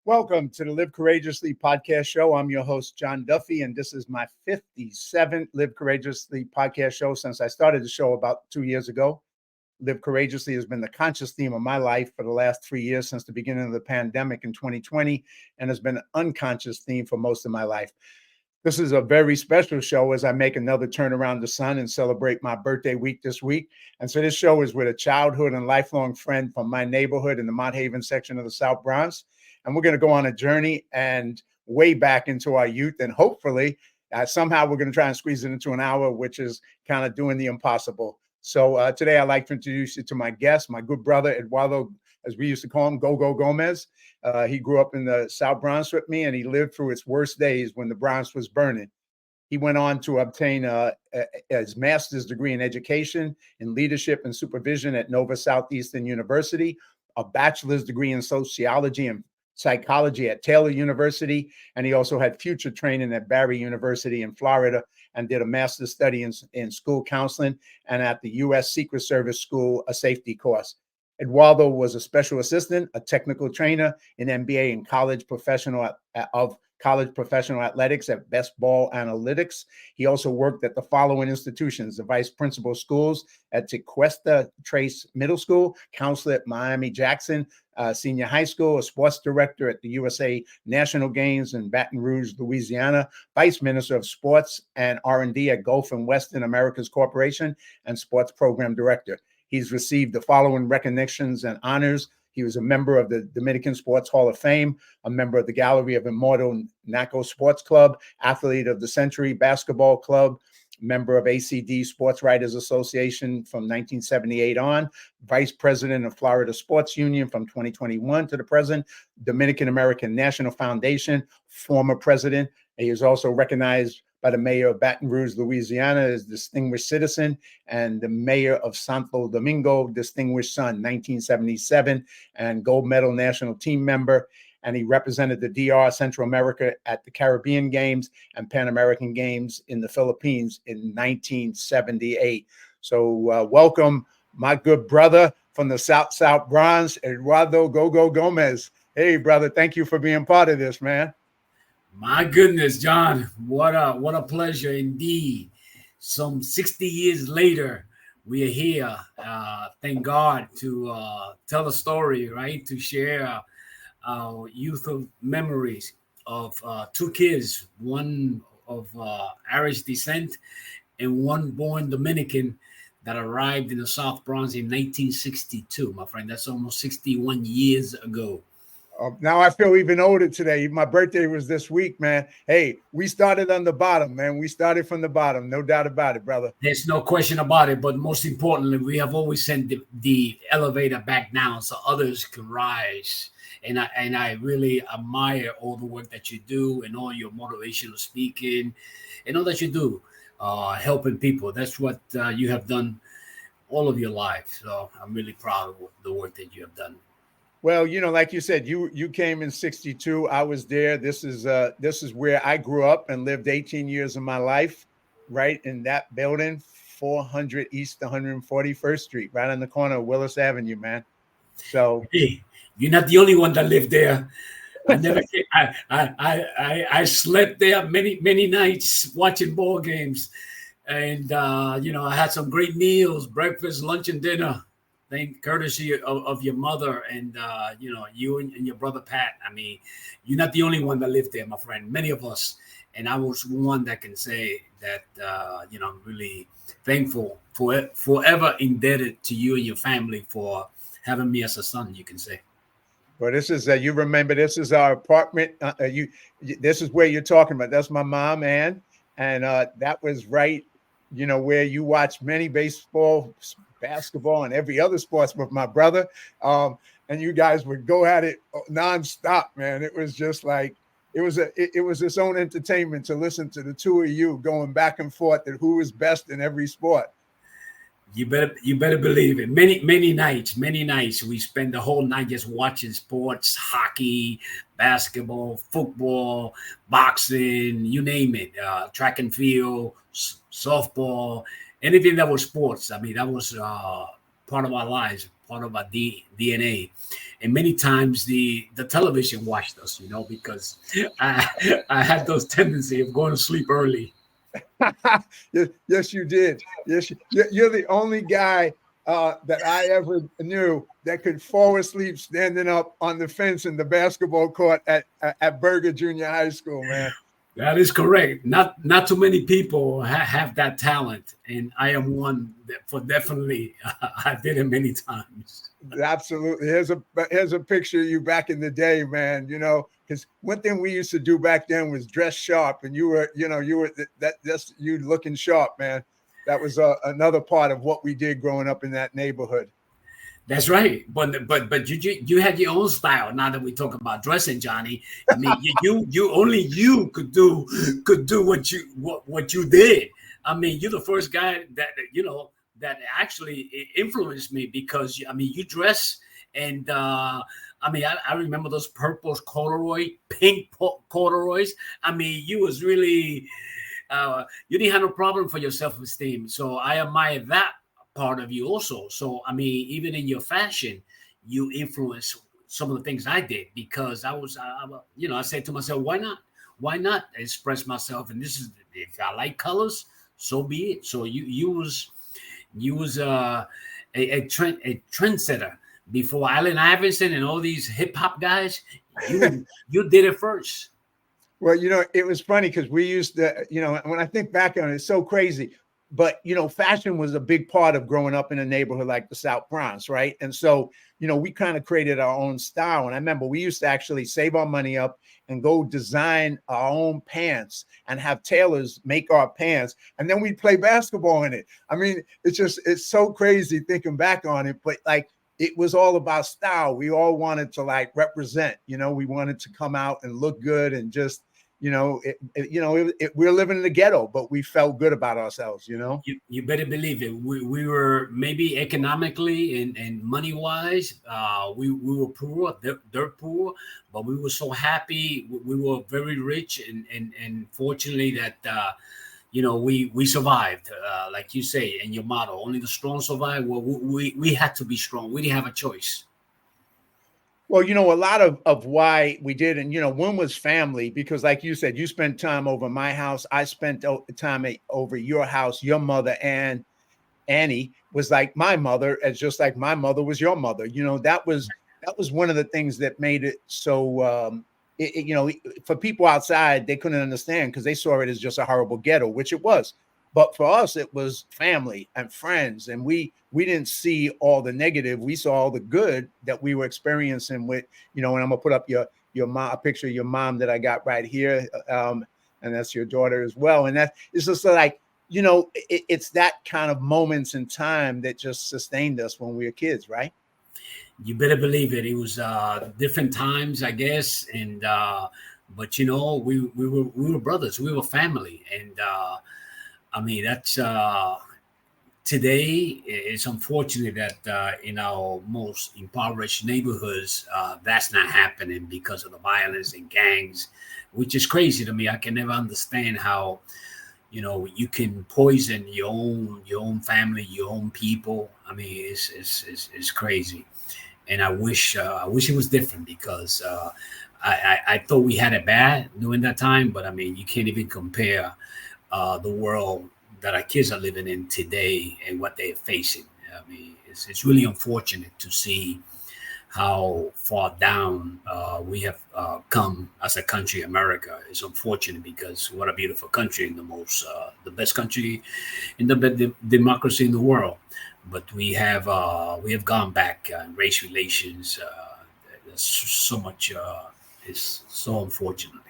Welcome to the Live Courageously podcast show. I'm your host, John Duffy, and this is my 57th Live Courageously podcast show since I started the show about 2 years ago. Live Courageously has been the conscious theme of my life for the last 3 years since the beginning of the pandemic in 2020, and has been an unconscious theme for most of my life. This is a very special show as I make another turn around the sun and celebrate my birthday week this week. And so this show is with a childhood and lifelong friend from my neighborhood in the Mott section of the South Bronx. And we're going to go on a journey and way back into our youth. And hopefully, somehow we're going to try and squeeze it into an hour, which is kind of doing the impossible. So today I'd like to introduce you to my guest, my good brother, Eduardo, as we used to call him, Go-Go Gomez. He grew up in the South Bronx with me, and he lived through its worst days when the Bronx was burning. He went on to obtain his master's degree in education, in leadership and supervision at Nova Southeastern University, a bachelor's degree in sociology and psychology at Taylor University, and he also had future training at Barry University in Florida and did a master's study in school counseling and at the U.S. Secret Service School, a safety course. Eduardo was a special assistant, a technical trainer, an MBA in college professional athletics at Best Ball Analytics. He also worked at the following institutions: the vice principal of schools at Tequesta Trace Middle School, counselor at Miami-Jackson Senior High School, a sports director at the USA National Games in Baton Rouge, Louisiana, vice minister of sports and R&D at Gulf and Western Americas Corporation, and sports program director. He's received the following recognitions and honors. He was a member of the Dominican Sports Hall of Fame, a member of the Gallery of Immortal Naco Sports Club, athlete of the Century Basketball Club, member of ACD Sports Writers Association from 1978 on, vice president of Florida Sports Union from 2021 to the present, Dominican American National Foundation, former president. He is also recognized by the mayor of Baton Rouge, Louisiana, as Distinguished Citizen, and the mayor of Santo Domingo, Distinguished Son, 1977, and gold medal national team member. And he represented the DR Central America at the Caribbean Games and Pan American Games in the Philippines in 1978. So welcome, my good brother from the South Bronx, Eduardo Go-Go Gomez. Hey, brother, thank you for being part of this, man. My goodness, John, what a pleasure indeed. Some 60 years later, we are here. Thank God to tell a story, right? To share our youth of memories of two kids, one of Irish descent and one born Dominican that arrived in the South Bronx in 1962, my friend. That's almost 61 years ago. Now I feel even older today. My birthday was this week, man. Hey, we started on the bottom, man. We started from the bottom. No doubt about it, brother. There's no question about it. But most importantly, we have always sent the elevator back down so others can rise. And I really admire all the work that you do and all your motivational speaking and all that you do, helping people. That's what you have done all of your life. So I'm really proud of the work that you have done. Well, you know, like you said, you came in 62. I was there. This is where I grew up and lived 18 years of my life, right in that building, 400 East 141st Street, right on the corner of Willis Avenue, man. So hey, you're not the only one that lived there. I never came, I slept there many nights watching ball games, and I had some great meals, breakfast, lunch, and dinner. Thank courtesy of your mother and you and your brother Pat. I mean, you're not the only one that lived there, my friend. Many of us, and I was one that can say that I'm really thankful, forever indebted to you and your family for having me as a son. You can say. Well, this is you remember this is our apartment. This is where you're talking about. That's my mom, Ann, and that was right, where you watch many baseball, basketball, and every other sports with my brother, and you guys would go at it nonstop, man. It was just like it was its own entertainment to listen to the two of you going back and forth at who was best in every sport. You better believe it. Many nights we spend the whole night just watching sports, hockey, basketball, football, boxing, you name it, track and field, softball, anything that was sports. I mean, that was part of our lives, part of our DNA. And many times the television watched us, because I had those tendency of going to sleep early. Yes, you did. Yes, you're the only guy that I ever knew that could fall asleep standing up on the fence in the basketball court at Berger Junior High School, man. That is correct. Not too many people have that talent, and I am one for definitely. I did it many times. Absolutely. Here's a picture of you back in the day, man. Because one thing we used to do back then was dress sharp, and you were that's you looking sharp, man. That was another part of what we did growing up in that neighborhood. That's right, but you had your own style. Now that we talk about dressing, Johnny, I mean, you only you could do what you did. I mean, you're the first guy that actually influenced me, because I mean, you dress, and I remember those purple corduroy, pink corduroys. I mean, you was really you didn't have no problem for your self-esteem. So I admire that part of you also. So I mean, even in your fashion, you influenced some of the things I did, because I said to myself, why not express myself? And this is, if I like colors, so be it. So you was a trendsetter before Allen Iverson and all these hip hop guys. You did it first. Well, it was funny because we used to, when I think back on it, it's so crazy. But, fashion was a big part of growing up in a neighborhood like the South Bronx, right? And so, we kind of created our own style. And I remember we used to actually save our money up and go design our own pants and have tailors make our pants. And then we'd play basketball in it. I mean, it's so crazy thinking back on it. But like, it was all about style. We all wanted to represent, we wanted to come out and look good and just, we're living in the ghetto, but we felt good about ourselves, You better believe it. We were maybe economically and money wise, we were poor, dirt poor, but we were so happy. We were very rich, and fortunately that we survived, like you say, and your motto, only the strong survive. Well, we had to be strong. We didn't have a choice. Well, a lot of why we did, and one was family, because like you said, you spent time over my house. I spent time over your house. Your mother, Annie, was like my mother, as just like my mother was your mother. That was one of the things that made it so. For people outside, they couldn't understand because they saw it as just a horrible ghetto, which it was. But for us, it was family and friends, and we didn't see all the negative. We saw all the good that we were experiencing with, and I'm gonna put up your mom, a picture of your mom that I got right here, and that's your daughter as well. And it's just like, it's that kind of moments in time that just sustained us when we were kids, right? You better believe it. It was different times, I guess, and but we were brothers. We were family, and I mean, that's today. It's unfortunate that in our most impoverished neighborhoods, that's not happening because of the violence and gangs, which is crazy to me. I can never understand how, you can poison your own family, your own people. I mean, it's crazy, and I wish it was different, because I thought we had it bad during that time, but I mean, you can't even compare the world that our kids are living in today and what they're facing. I mean, it's really unfortunate to see how far down we have come as a country, America. It's unfortunate, because what a beautiful country, and the best country in the democracy in the world. But we have gone back race relations. So much is so unfortunate.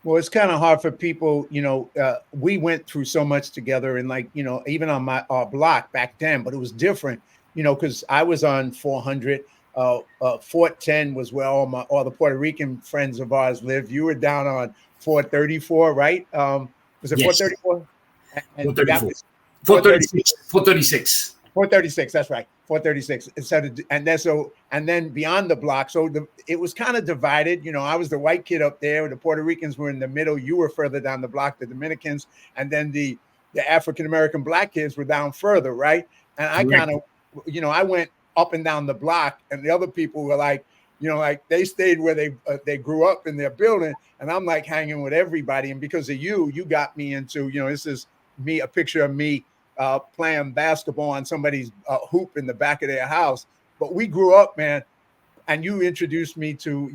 Well, it's kind of hard for people, we went through so much together, and even on our block back then, but it was different, because I was on 400, Fort 10 was where all the Puerto Rican friends of ours lived. You were down on 434, right? Was it Yes. 434? And 434. 436. 436. 436. That's right. 436. And then beyond the block. So it was kind of divided. I was the white kid up there. The Puerto Ricans were in the middle. You were further down the block, the Dominicans. And then the African-American black kids were down further. Right. And I kind of I went up and down the block, and the other people were like, like they stayed where they grew up in their building, and I'm like hanging with everybody. And because of you got me into, this is me, a picture of me playing basketball on somebody's hoop in the back of their house. But we grew up, man, and you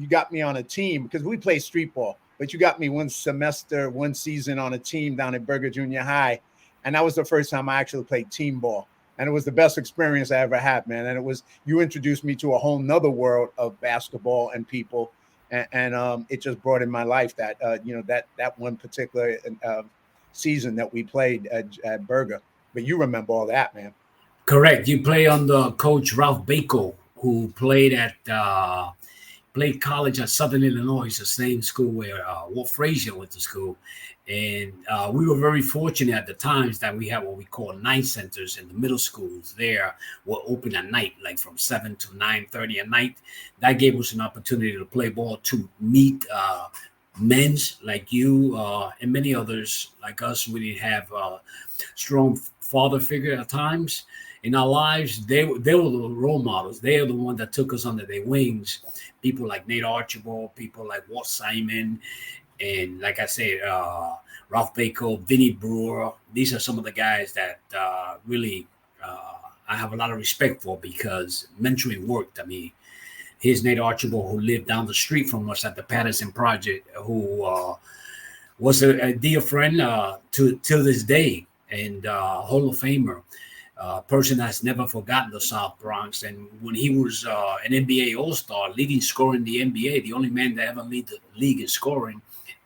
got me on a team because we play street ball, but you got me one season on a team down at Berger Junior High. And that was the first time I actually played team ball. And it was the best experience I ever had, man. And you introduced me to a whole nother world of basketball and people. And it just brought in my life that, that one particular season that we played at Berger. But you remember all that, man. Correct. You play under Coach Ralph Bacon, who played college at Southern Illinois, the same school where Walt Frazier went to school. And we were very fortunate at the times that we had what we call night centers, and the middle schools there were open at night, like from 7 to 9:30 at night. That gave us an opportunity to play ball, to meet men's like you and many others like us. We didn't have a strong father figure at times in our lives. They were the role models. They are the one that took us under their wings. People like Nate Archibald, people like Walt Simon, and like I said, Ralph Bacon, Vinny Brewer. These are some of the guys that really I have a lot of respect for, because mentoring worked. I mean, here's Nate Archibald, who lived down the street from us at the Patterson Project, who was a dear friend till this day, and Hall of Famer. Person that's never forgotten the South Bronx. And when he was an NBA All-Star, leading scorer in the NBA, the only man that ever lead the league in scoring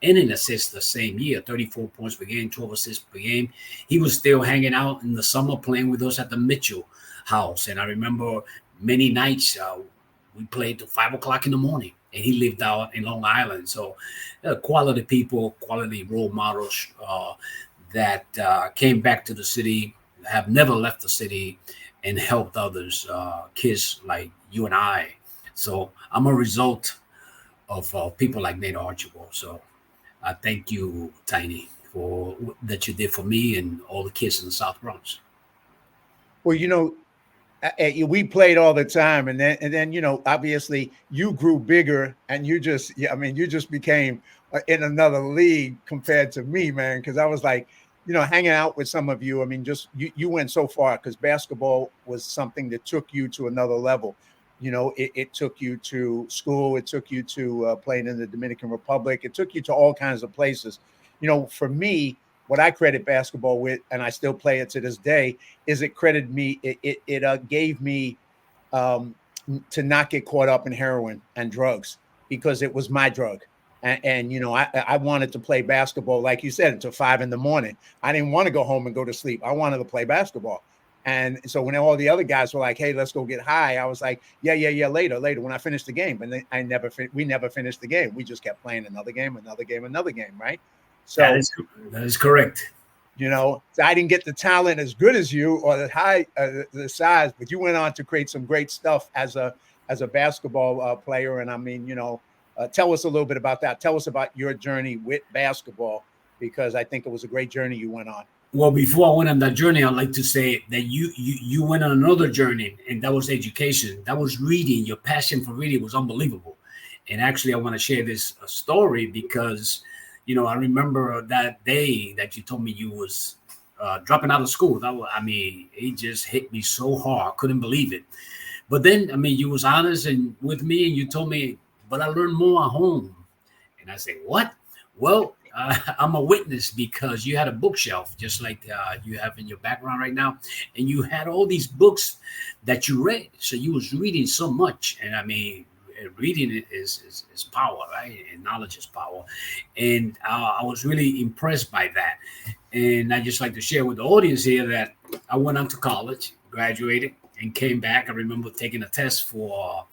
and in assists the same year, 34 points per game, 12 assists per game. He was still hanging out in the summer playing with us at the Mitchell house. And I remember many nights we played till 5 o'clock in the morning, and he lived out in Long Island. So quality people, quality role models that came back to the city, have never left the city, and helped others, kids like you and I. So I'm a result of people like Nate Archibald. So I thank you, Tiny, for that you did for me and all the kids in the South Bronx. Well, we played all the time, and then obviously you grew bigger, and you just became in another league compared to me, man. Because I was like, hanging out with some of you. I mean, just you went so far, because basketball was something that took you to another level. It took you to school. It took you to playing in the Dominican Republic. It took you to all kinds of places. For me, what I credit basketball with, and I still play it to this day, is it credited me. It gave me to not get caught up in heroin and drugs, because it was my drug. And I wanted to play basketball, like you said, until 5 a.m. I didn't want to go home and go to sleep. I wanted to play basketball. And so when all the other guys were like, "Hey, let's go get high," I was like, "Yeah, later, when I finished the game." And then we never finished the game. We just kept playing another game, right? So that is correct. So I didn't get the talent as good as you, or the size, but you went on to create some great stuff as a basketball player. And I mean, tell us a little bit about that. Tell us about your journey with basketball, because I think it was a great journey you went on. Well, before I went on that journey, I'd like to say that you went on another journey, and that was education. That was reading. Your passion for reading was unbelievable. And actually, I want to share this story because, I remember that day that you told me you was dropping out of school. It just hit me so hard. I couldn't believe it. But then, you was honest and with me, and you told me, but I learned more at home. And I said, what? Well, I'm a witness, because you had a bookshelf just like you have in your background right now, and you had all these books that you read. So you was reading so much, and reading is power, right? And knowledge is power, and I was really impressed by that. And I just like to share with the audience here that I went on to college, graduated, and came back. I remember taking a test for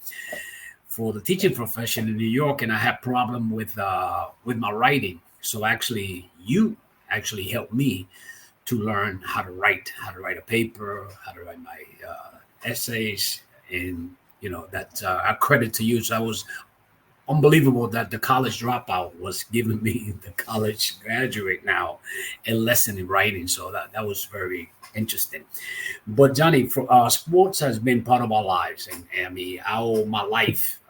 the teaching profession in New York, and I had problem with my writing. So you helped me to learn how to write a paper, how to write my essays, and that's a credit to you. So I was unbelievable that the college dropout was giving me the college graduate now, a lesson in writing. So that was very interesting. But Johnny, sports has been part of our lives, and I mean, I owe my life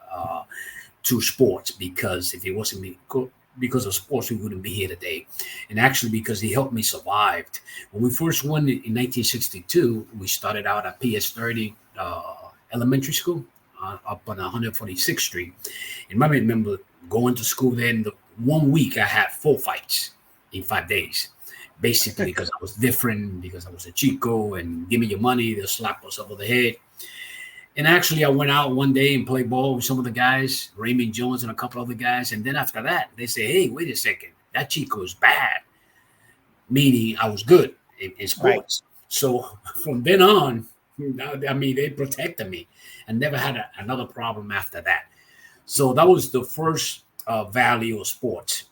to sports, because if it wasn't because of sports, we wouldn't be here today. And actually, because he helped me survive. When we first won in 1962, we started out at PS 30 elementary school up on 146th Street. And I remember going to school there, and the 1 week I had 4 fights in 5 days. Basically, because I was different, because I was a Chico, and give me your money, they'll slap us over the head. And actually, I went out one day and played ball with some of the guys, Raymond Jones and a couple other guys. And then after that, they say, hey, wait a second, that Chico is bad. Meaning I was good in sports. Right. So from then on, I mean, they protected me and never had another problem after that. So that was the first value of sports.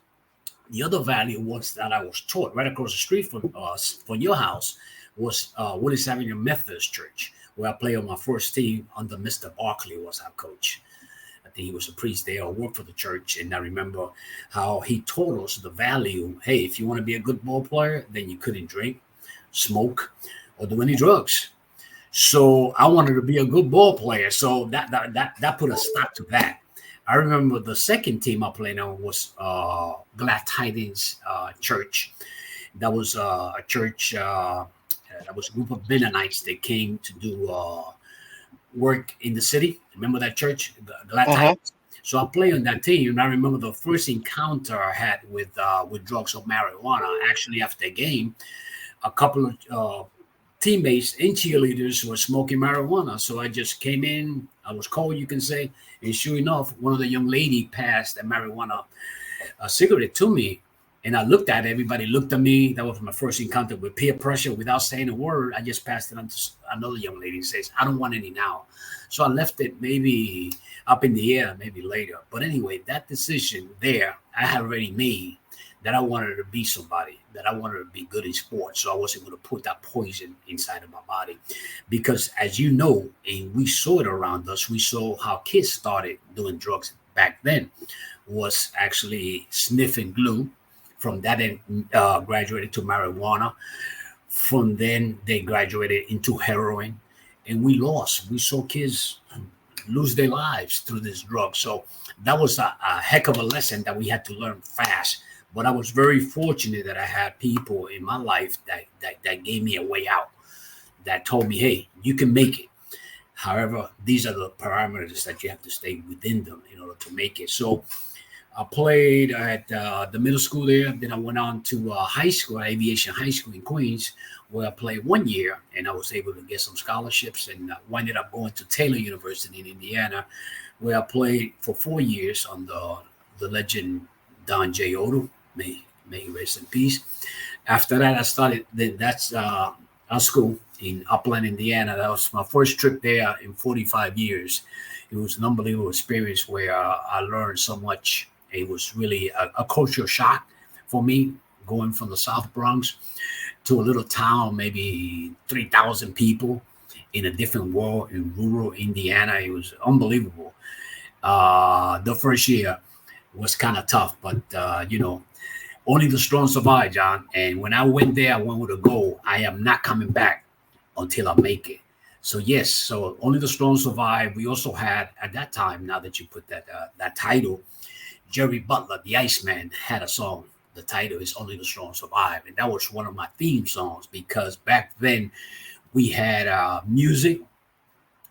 The other value was that I was taught right across the street from us, from your house, was Willis Avenue Methodist Church, where I played on my first team under Mr. Barkley was our coach. I think he was a priest there or worked for the church. And I remember how he taught us the value. Hey, if you want to be a good ball player, then you couldn't drink, smoke, or do any drugs. So I wanted to be a good ball player. So that put a stop to that. I remember the second team I played on was Glad Tidings Church. That was a church, that was a group of Mennonites that came to do work in the city. Remember that church, Glad Tidings? So I played on that team, and I remember the first encounter I had with drugs or marijuana. Actually, after a game, a couple of teammates and cheerleaders were smoking marijuana. So I just came in. I was cold, you can say. And sure enough, one of the young lady passed a marijuana cigarette to me. And I looked at it. Everybody looked at me. That was my first encounter with peer pressure. Without saying a word, I just passed it on to another young lady and says, I don't want any now. So I left it maybe up in the air, maybe later. But anyway, that decision there, I had already made that I wanted to be somebody, that I wanted to be good in sports. So I wasn't going to put that poison inside of my body. Because as you know, and we saw it around us, we saw how kids started doing drugs back then, was actually sniffing glue. From that, graduated to marijuana. From then, they graduated into heroin. And we saw kids lose their lives through this drug. So that was a heck of a lesson that we had to learn fast. But I was very fortunate that I had people in my life that gave me a way out, that told me, hey, you can make it. However, these are the parameters that you have to stay within them in order to make it. So I played at the middle school there. Then I went on to high school, Aviation High School in Queens, where I played 1 year, and I was able to get some scholarships, and ended up going to Taylor University in Indiana, where I played for 4 years under the legend Don J. Odo. May he rest in peace. After that, I started. That's our school in Upland, Indiana. That was my first trip there in 45 years. It was an unbelievable experience where I learned so much. It was really a cultural shock for me, going from the South Bronx to a little town, maybe 3,000 people in a different world in rural Indiana. It was unbelievable. The first year was kind of tough, but only the strong survive, John. And when I went there, I went with a goal. I am not coming back until I make it. So yes, so only the strong survive. We also had at that time, now that you put that title, Jerry Butler, the Iceman, had a song. The title is Only the Strong Survive. And that was one of my theme songs, because back then we had music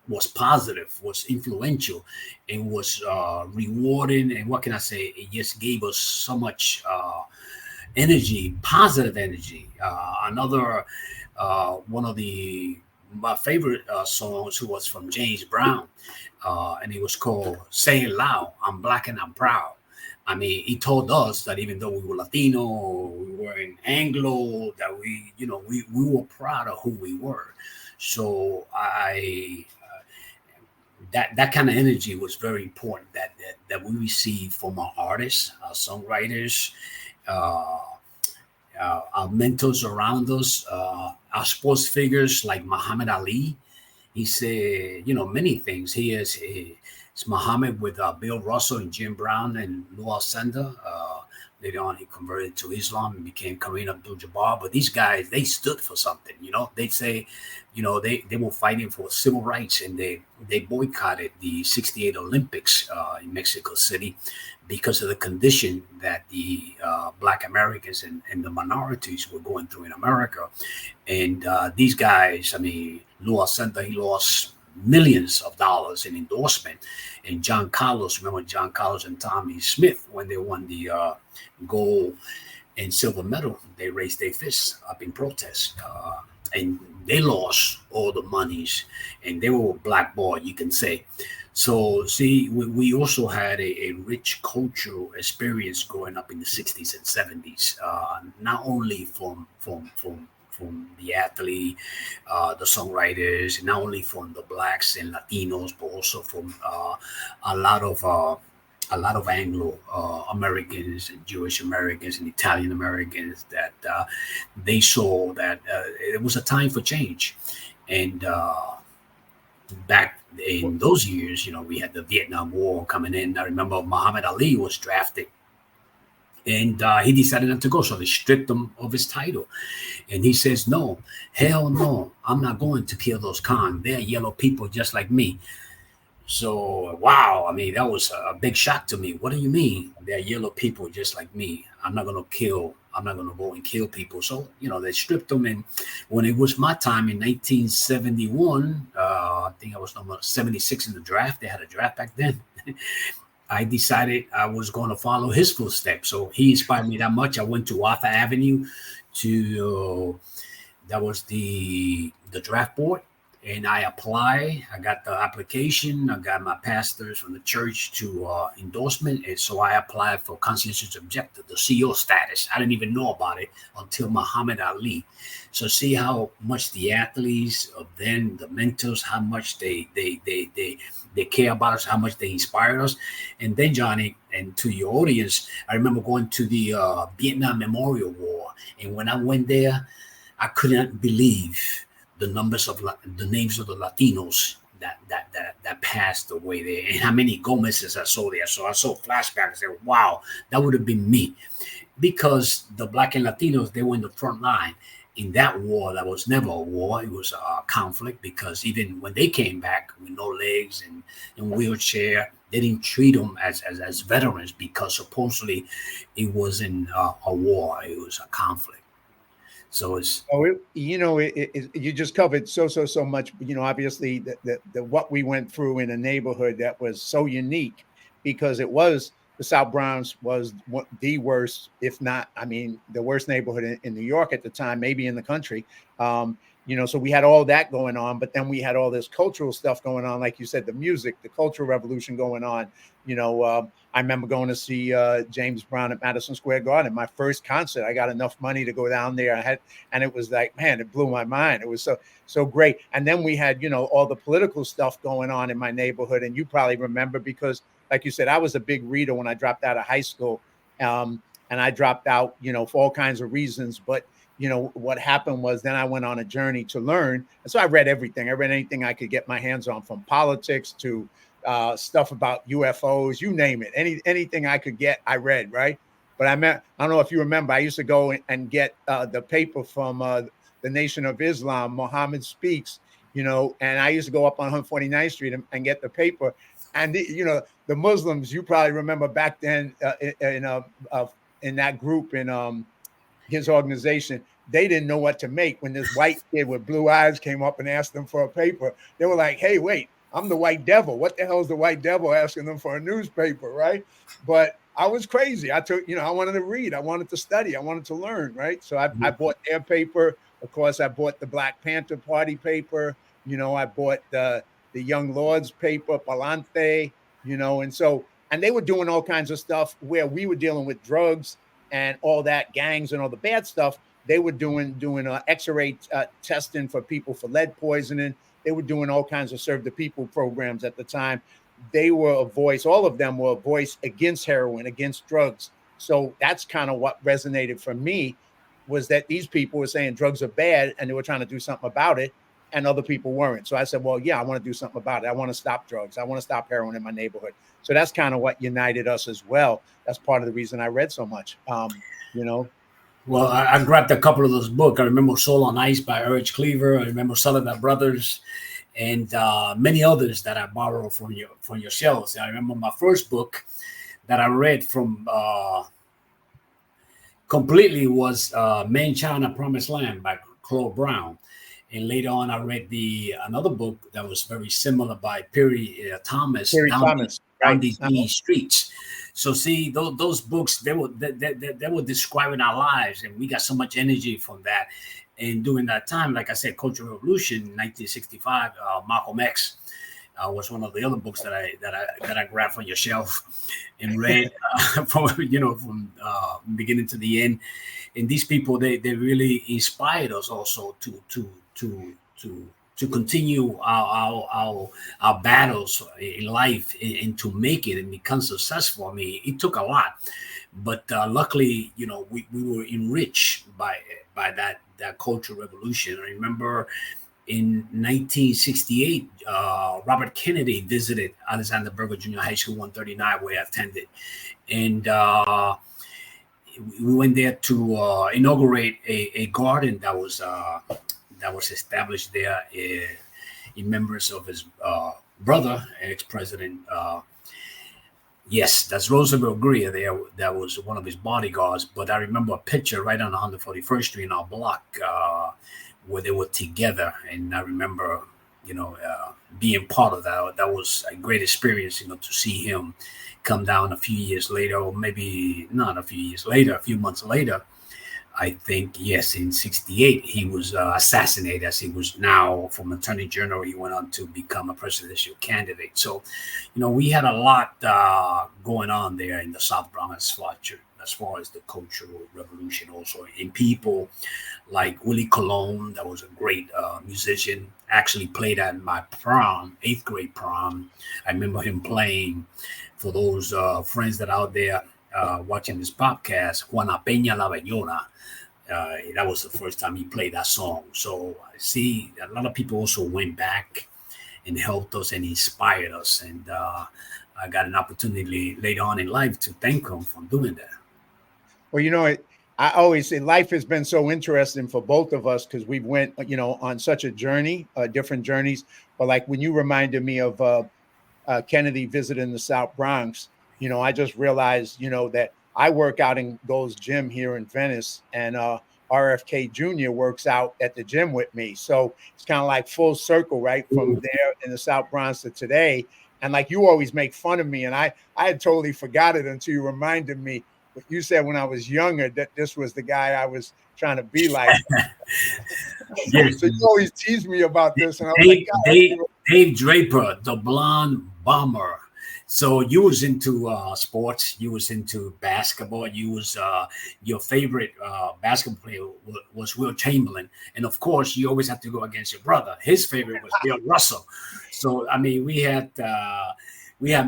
was positive, was influential, and was rewarding. And what can I say? It just gave us so much energy, positive energy. Another one of my favorite songs was from James Brown, and it was called Say It Loud, I'm Black and I'm Proud. I mean, he told us that even though we were Latino, we were in Anglo, that we were proud of who we were. So that kind of energy was very important that we received from our artists, our songwriters, our mentors around us, our sports figures like Muhammad Ali. he said, many things. It's Muhammad with Bill Russell and Jim Brown and Lou Alcindor. Later on, he converted to Islam and became Kareem Abdul-Jabbar. But these guys, they stood for something. They'd say, they were fighting for civil rights, and they boycotted the '68 Olympics in Mexico City because of the condition that the Black Americans and the minorities were going through in America. And these guys, Lou Alcindor, he lost millions of dollars in endorsement. And John Carlos, remember John Carlos and Tommy Smith, when they won the gold and silver medal, they raised their fists up in protest. And they lost all the monies, and they were blackballed, you can say. So, see, we also had a rich cultural experience growing up in the 60s and 70s, not only from the athlete, the songwriters, not only from the blacks and Latinos, but also from a lot of Anglo Americans and Jewish Americans and Italian Americans that they saw that it was a time for change. And back in those years, we had the Vietnam War coming in. I remember Muhammad Ali was drafted, and he decided not to go. So they stripped him of his title. And he says, no, hell no, I'm not going to kill those Khan. They're yellow people just like me. So, wow, that was a big shock to me. What do you mean? They're yellow people just like me. I'm not going to go and kill people. So, they stripped them. And when it was my time in 1971, I think I was number 76 in the draft. They had a draft back then. I decided I was going to follow his footsteps. So he inspired me that much. I went to Arthur Avenue that was the draft board. And I applied. I got the application. I got my pastors from the church to endorsement. And so I applied for conscientious objector, the CO status. I didn't even know about it until Muhammad Ali. So see how much the athletes of then, the mentors, how much they care about us, how much they inspire us. And then, Johnny, and to your audience, I remember going to the Vietnam Memorial War. And when I went there, I couldn't believe the names of the Latinos that passed away there, and how many Gomez's I saw there. So I saw flashbacks and said, wow, that would have been me. Because the Black and Latinos, they were in the front line. In that war, that was never a war. It was a conflict, because even when they came back with no legs and in wheelchair, they didn't treat them as veterans, because supposedly it wasn't a war. It was a conflict. So it's you just covered so much. Obviously the what we went through in a neighborhood that was so unique, because it was the South Bronx was the worst, if not, the worst neighborhood in New York at the time, maybe in the country. So we had all that going on, but then we had all this cultural stuff going on, like you said, the music, the cultural revolution going on. I remember going to see James Brown at Madison Square Garden. My first concert, I got enough money to go down there. And it was like, man, it blew my mind. It was so great. And then we had, all the political stuff going on in my neighborhood. And you probably remember, because like you said, I was a big reader when I dropped out of high school. And I dropped out, for all kinds of reasons. But what happened was, then I went on a journey to learn. And so I read everything. I read anything I could get my hands on, from politics to stuff about UFOs, you name it. Anything I could get, I read, right? But I don't know if you remember, I used to go and get the paper from the Nation of Islam, Muhammad Speaks, and I used to go up on 149th Street and get the paper. And, the Muslims, you probably remember back then in that group, in his organization, they didn't know what to make when this white kid with blue eyes came up and asked them for a paper. They were like, hey, wait, I'm the white devil. What the hell is the white devil asking them for a newspaper, right? But I was crazy. I wanted to read. I wanted to study. I wanted to learn, right? So I bought their paper. Of course, I bought the Black Panther Party paper. I bought the Young Lords paper, Palante, and they were doing all kinds of stuff where we were dealing with drugs and all that, gangs and all the bad stuff. They were doing X-ray testing for people for lead poisoning. They were doing all kinds of Serve the People programs at the time. They were a voice. All of them were a voice against heroin, against drugs. So that's kind of what resonated for me, was that these people were saying drugs are bad and they were trying to do something about it. and other people weren't. So I said, well, yeah, I want to do something about it. I want to stop drugs. I want to stop heroin in my neighborhood. So that's kind of what united us as well. That's part of the reason I read so much. Well, I grabbed a couple of those books. I remember Soul on Ice by Urge Cleaver. I remember Sullivan Brothers, and many others that I borrowed from your shelves. I remember my first book that I read from completely was Man, China, Promised Land by Claude Brown. And later on, I read another book that was very similar by Perry Thomas, Down These Streets. So see, those books, they were describing our lives, and we got so much energy from that. And during that time, like I said, Cultural Revolution, 1965, Malcolm X was one of the other books that I grabbed from your shelf and read from beginning to the end. And these people, they really inspired us also to continue our battles in life and to make it and become successful. I mean, it took a lot, but luckily, we were enriched by that cultural revolution. I remember in 1968, Robert Kennedy visited Alexander Berger Junior High School 139, where I attended, and we went there to inaugurate a garden that was established there in members of his brother, ex-president. Yes, that's Roosevelt Greer there. That was one of his bodyguards. But I remember a picture right on 141st Street in our block where they were together. And I remember, being part of that. That was a great experience, to see him come down a few years later, or maybe not a few years later, a few months later. I think, yes, in 68, he was assassinated, as he was now from Attorney General. He went on to become a presidential candidate. So, we had a lot going on there in the South Bronx as far as the cultural revolution also. And people like Willie Colon, that was a great musician, actually played at my prom, 8th grade prom. I remember him playing. For those friends that are out there watching this podcast, Juana Peña La Bellona. That was the first time he played that song. So I see a lot of people also went back and helped us and inspired us. And I got an opportunity later on in life to thank him for doing that. Well, I always say life has been so interesting for both of us because we went, on such a journey, different journeys. But like when you reminded me of Kennedy visiting the South Bronx, I just realized, that I work out in Gold's Gym here in Venice, and RFK Jr. works out at the gym with me. So it's kind of like full circle, right? From there in the South Bronx to today. And like you always make fun of me, and I had totally forgot it until you reminded me. But you said when I was younger that this was the guy I was trying to be like. Yes. So you always tease me about this. And I was Dave Draper, the blonde bomber. So you was into sports. You was into basketball. You was your favorite basketball player was Will Chamberlain, and of course you always have to go against your brother. His favorite was Bill Russell. So I mean, we had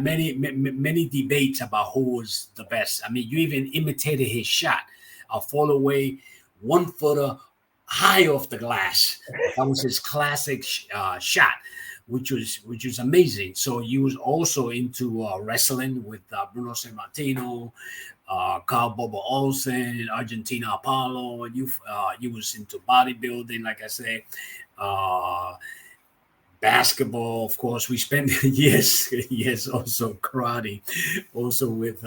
many debates about who was the best. I mean, you even imitated his shot, a fall away 1-footer high off the glass. That was his classic shot. Which was amazing. So you was also into wrestling with Bruno Sammartino, Carl Bobo Olsen, Argentina Apollo, and you was into bodybuilding, like I said, basketball. Of course, we spent yes, also karate, also with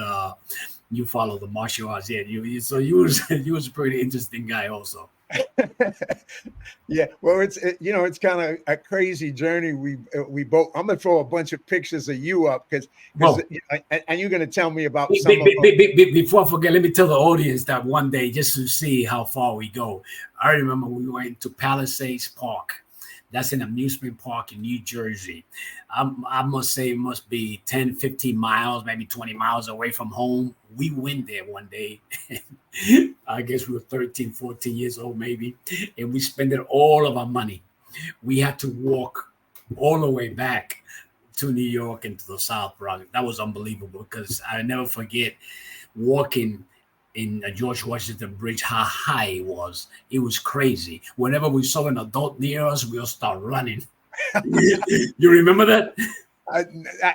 you follow the martial arts. Yeah, so you was a pretty interesting guy also. Yeah, well, it's kind of a crazy journey. We both. I'm gonna throw a bunch of pictures of you up because and you're gonna tell me about some of them. Before I forget, let me tell the audience that one day, just to see how far we go. I remember we went to Palisades Park. That's an amusement park in New Jersey. I must say it must be 10, 15 miles, maybe 20 miles away from home. We went there one day. I guess we were 13, 14 years old maybe. And we spent all of our money. We had to walk all the way back to New York and to the South Bronx. That was unbelievable because I never forget walking in George Washington Bridge, how high it was. It was crazy. Whenever we saw an adult near us, we'll start running. You remember that?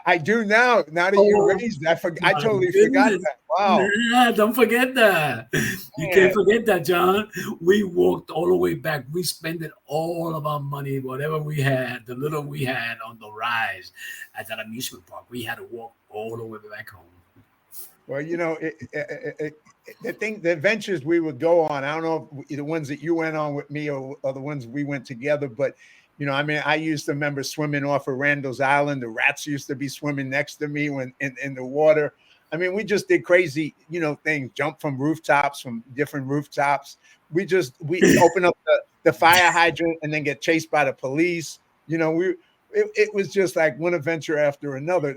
I do now. Now that you raised that, I totally forgot that. Wow. Yeah, don't forget that. You can't forget that, John. We walked all the way back. We spent all of our money, whatever we had, the little we had on the rise at that amusement park. We had to walk all the way back home. Well, the adventures we would go on, I don't know if the ones that you went on with me or the ones we went together, but I mean, I used to remember swimming off of Randall's Island. The rats used to be swimming next to me when in the water. I mean, we just did crazy, things, jump from rooftops, from different rooftops. We open up the fire hydrant and then get chased by the police. It was just like one adventure after another.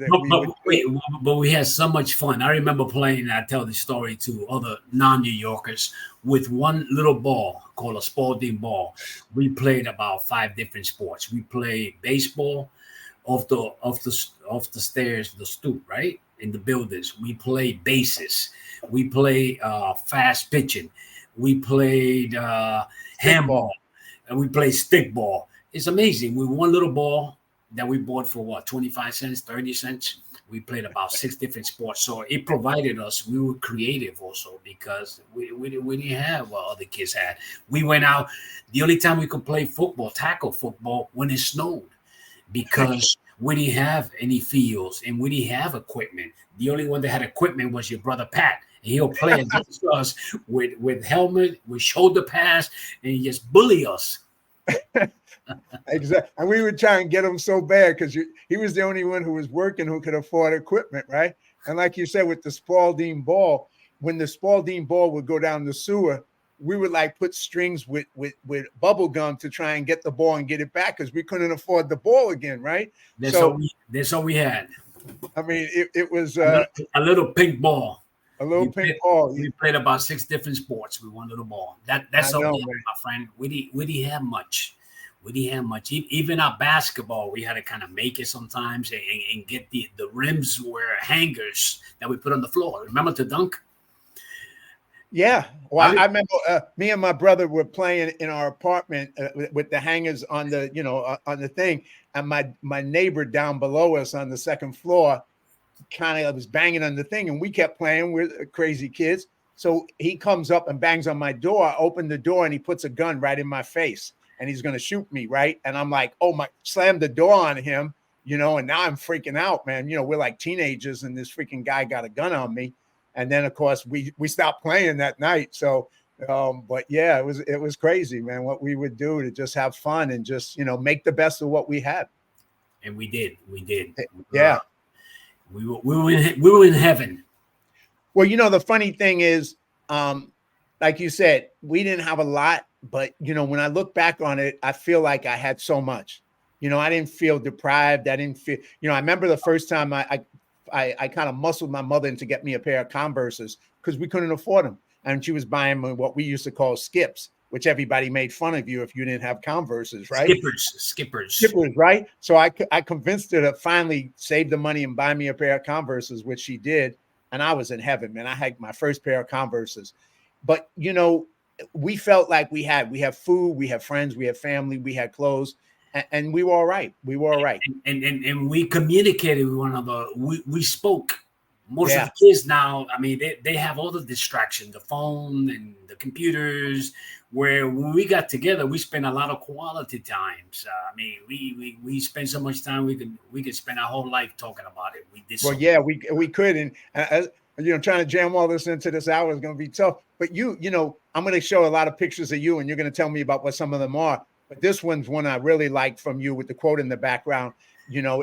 But we had so much fun. I remember playing, I tell this story to other non-New Yorkers, with one little ball called a Spalding ball. We played about 5 different sports. We played baseball off the stairs, the stoop, right? In the buildings. We played bases. We played fast pitching. We played handball. And we played stickball. It's amazing. With one little ball that we bought for 25 cents, 30 cents. We played about 6 different sports. So it provided us, we were creative also, because we didn't have what other kids had. We went out, the only time we could play football, tackle football, when it snowed, because we didn't have any fields and we didn't have equipment. The only one that had equipment was your brother Pat. And he'll play against us with helmet, with shoulder pads, and he just bully us. Exactly. And we would try and get him so bad because he was the only one who was working who could afford equipment, right? And like you said, with the Spalding ball, when the Spalding ball would go down the sewer, we would put strings with bubble gum to try and get the ball and get it back because we couldn't afford the ball again, right? That's all we had. I mean, it was a little pink ball. A little pink ball. We played about 6 different sports with one little ball. That's all we had, my friend. We didn't have much. We didn't have much. Even our basketball, we had to kind of make it sometimes and get the rims were hangers that we put on the floor. Remember to dunk? Yeah. Well, I remember me and my brother were playing in our apartment with the hangers on the, on the thing. And my neighbor down below us on the second floor kind of was banging on the thing, and we kept playing. We're crazy kids. So he comes up and bangs on my door. I open the door and he puts a gun right in my face. And he's going to shoot me, right? And I'm like, slammed the door on him, and now I'm freaking out, man. We're like teenagers and this freaking guy got a gun on me. And then, of course, we stopped playing that night. So, but yeah, it was crazy, man, what we would do to just have fun and just, make the best of what we had. And we did. Yeah. We were in heaven. Well, the funny thing is, like you said, we didn't have a lot. But, when I look back on it, I feel like I had so much. I didn't feel deprived. I didn't feel, I remember the first time I kind of muscled my mother into get me a pair of Converses because we couldn't afford them. And she was buying what we used to call skips, which everybody made fun of you if you didn't have Converses, right? Skippers, right? So I convinced her to finally save the money and buy me a pair of Converses, which she did. And I was in heaven, man. I had my first pair of Converses. But, we felt like we have food, we have friends, we have family, we had clothes, and we were all right. We were all right. And we communicated with one another. We spoke. Most of the kids now, I mean, they have all the distractions, the phone and the computers, where when we got together, we spent a lot of quality times. I mean, we spent so much time, we could spend our whole life talking about it. We did. Well, yeah, we could. And trying to jam all this into this hour is going to be tough. But I'm going to show a lot of pictures of you, and you're going to tell me about what some of them are. But this one's one I really like from you with the quote in the background.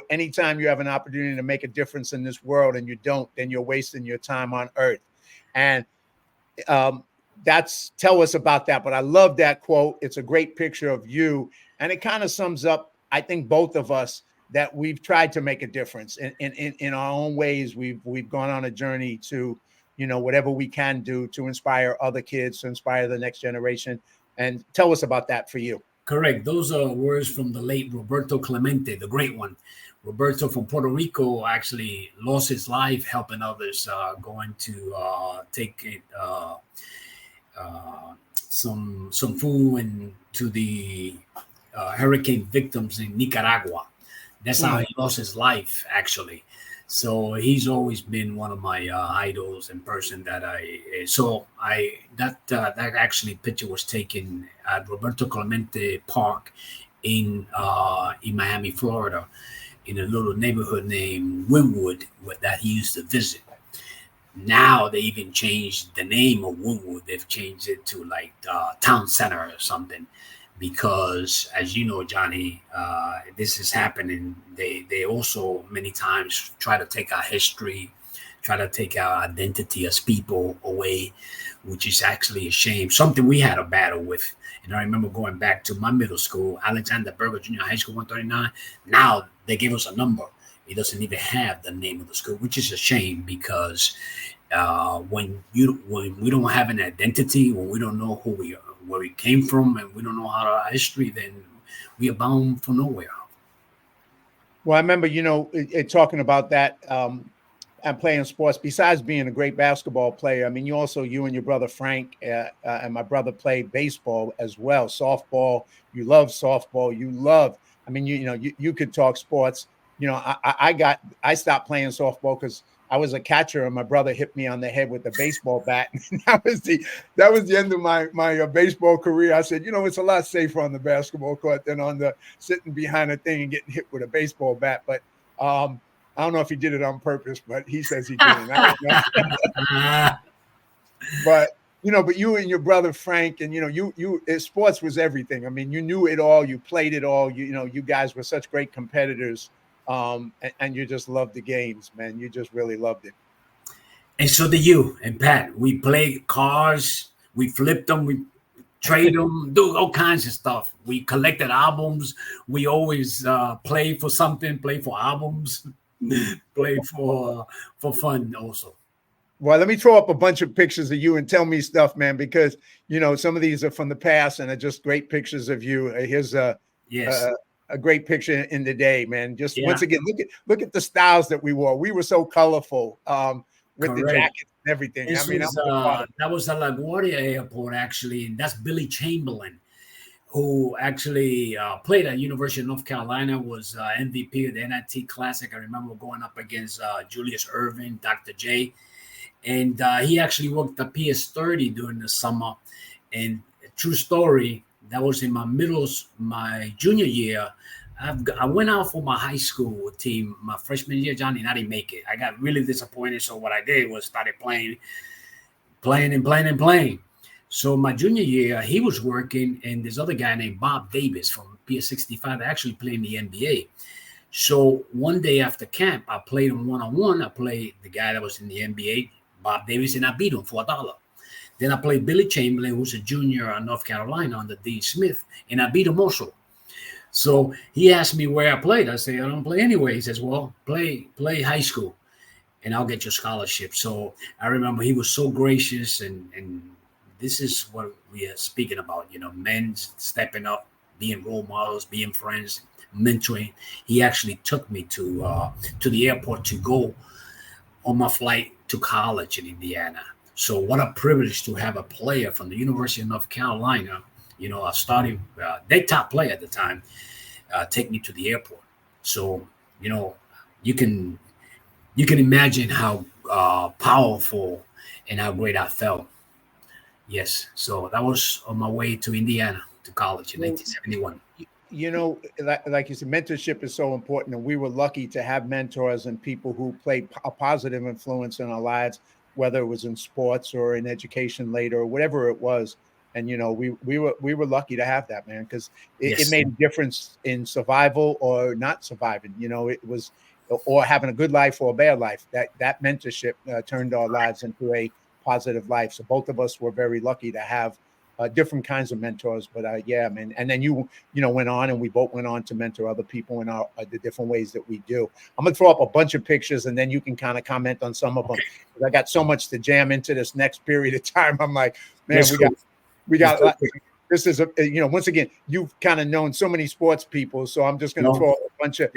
Anytime you have an opportunity to make a difference in this world and you don't, then you're wasting your time on earth. And tell us about that. But I love that quote. It's a great picture of you. And it kind of sums up, I think, both of us, that we've tried to make a difference in our own ways. We've gone on a journey to, whatever we can do to inspire other kids, to inspire the next generation. And tell us about that for you. Correct. Those are words from the late Roberto Clemente, the great one. Roberto from Puerto Rico actually lost his life helping others, going to take some food and to the hurricane victims in Nicaragua. That's how he lost his life, actually. So he's always been one of my idols and person that that actually picture was taken at Roberto Clemente Park in Miami, Florida, in a little neighborhood named Wynwood that he used to visit. Now they even changed the name of Wynwood. They've changed it to like Town Center or something, because as you know, Johnny, this is happening. They also many times try to take our history, try to take our identity as people away, which is actually a shame. Something we had a battle with. And I remember going back to my middle school, Alexander Berger Junior High School 139. Now they gave us a number. It doesn't even have the name of the school, which is a shame, because when we don't have an identity, when we don't know who we are, where we came from, and we don't know our history, then we are bound for nowhere. Well, I remember, talking about that and playing sports. Besides being a great basketball player, I mean, you and your brother Frank and my brother played baseball as well, softball. You love softball. You could talk sports. I stopped playing softball because I was a catcher and my brother hit me on the head with a baseball bat. that was the end of my baseball career. I said, it's a lot safer on the basketball court than on the sitting behind a thing and getting hit with a baseball bat. But I don't know if he did it on purpose, but he says he didn't. I don't know. But you and your brother Frank, and sports was everything. I mean, you knew it all. You played it all. You guys were such great competitors. And you just loved the games, man. You just really loved it. And so did you and Pat. We played cars, we flipped them, we trade them, do all kinds of stuff. We collected albums. We always play for something, play for albums, play for fun also. Well, let me throw up a bunch of pictures of you and tell me stuff, man, because some of these are from the past and are just great pictures of you. Here's a great picture in the day, man. Just once again, look at the styles that we wore. We were so colorful with Correct. The jackets and everything. That was at LaGuardia Airport, actually, and that's Billy Chamberlain, who actually played at University of North Carolina, was MVP of the NIT Classic. I remember going up against Julius Erving, Dr. J, and he actually worked the PS30 during the summer. And true story, that was in my junior year. I went out for my high school team my freshman year, Johnny, and I didn't make it. I got really disappointed. So what I did was started playing. So my junior year, he was working, and this other guy named Bob Davis from PS65 actually played in the NBA. So one day after camp, I played him one-on-one. I played the guy that was in the NBA, Bob Davis, and I beat him for $1. Then I played Billy Chamberlain, who's a junior in North Carolina under Dean Smith, and I beat him also. So he asked me where I played. I said, I don't play anyway. He says, well, play high school, and I'll get your scholarship. So I remember he was so gracious, and this is what we are speaking about, men stepping up, being role models, being friends, mentoring. He actually took me to the airport to go on my flight to college in Indiana. So what a privilege to have a player from the University of North Carolina, a starting, their top player at the time, take me to the airport. So, you can imagine how powerful and how great I felt. Yes. So that was on my way to Indiana to college in 1971. Like you said, mentorship is so important. And we were lucky to have mentors and people who played a positive influence in our lives, whether it was in sports or in education later or whatever it was. And, we were lucky to have that, man, because it made a difference in survival or not surviving. It was, or having a good life or a bad life. That mentorship turned our lives into a positive life. So both of us were very lucky to have different kinds of mentors. But yeah, man. And then you went on, and we both went on to mentor other people in the different ways that we do. I'm gonna throw up a bunch of pictures, and then you can kind of comment on some of them. I got so much to jam into this next period of time. I'm like, man, we got this is once again, you've kind of known so many sports people, so I'm just going to throw a bunch of.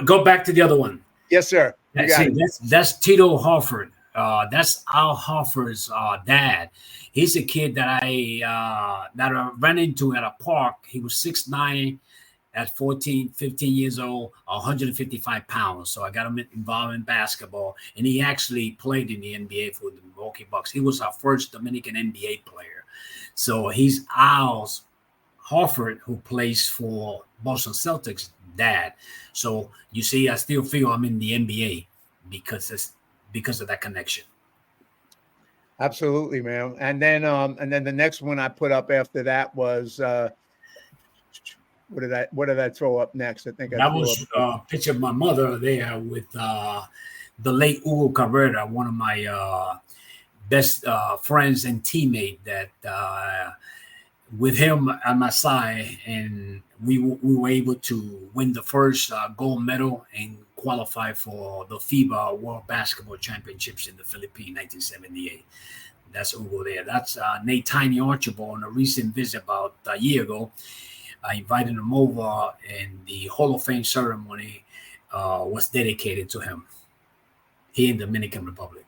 Go back to the other one. Yes, sir. That's Tito Harford. That's Al Harford's dad. He's a kid that I ran into at a park. He was 6'9", at 14, 15 years old, 155 pounds. So I got him involved in basketball, and he actually played in the NBA for the Milwaukee Bucks. He was our first Dominican NBA player. So he's Al's Harford, who plays for Boston Celtics' dad. So you see, I still feel I'm in the NBA because of that connection. Absolutely, man. And then the next one I put up after that was what did I throw up next? I think that was a picture of my mother there with the late Hugo Cabrera, one of my best friends and teammate. That with him at my side, and we were able to win the first gold medal and qualify for the FIBA World Basketball Championships in the Philippines, 1978. That's Hugo there. That's Nate Tiny Archibald on a recent visit about a year ago. I invited him over, and the Hall of Fame ceremony was dedicated to him here in the Dominican Republic.